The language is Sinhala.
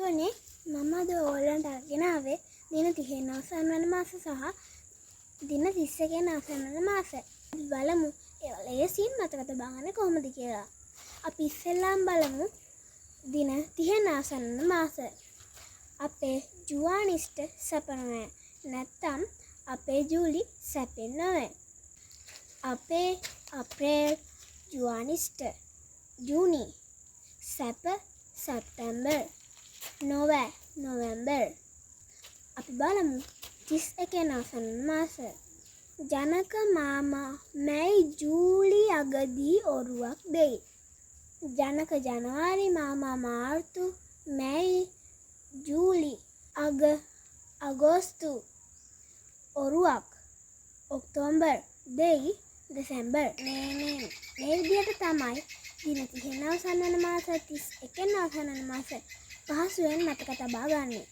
යාළුවනේ මම අද ඕගලන්ට අරගෙන ආවේ දින 30 අවසන් වන මාස සහ දින 31 අවසන් වන මාස. අපි බලමු ඒවල ලේසියෙන් මතක තබාගන්නේ කොහොමද කියලා. අපි ඉස්සෙල්ලාම බලමු දින 30 අවසන් වන මාස. අපේ ජුවානිස්ට සැප නැහැ. නැත්තම් අපේ ජූලි සැපෙන් නැහැ. අපේ අප්‍රේල් ජුවානිස්ට ජූනි සැප සැප්තැම්බර් නොවැම්බර්. අපි බලමු 31 අවසන් මාස. ජනක මාමා මැයි ජූලි අගදී ඔරුවක් දෙයි. ජනක ජනවාරි මාමා මාර්තු මැයි ජූලි අගෝස්තු ඔරුවක් ඔක්තෝබර් දෙයි දෙසැම්බර්. මේ විදිහට තමයි දින 30 අවසන් වන මාස 31 අවසන් වන මාස පහසුවෙන් මතක තබා ගන්න.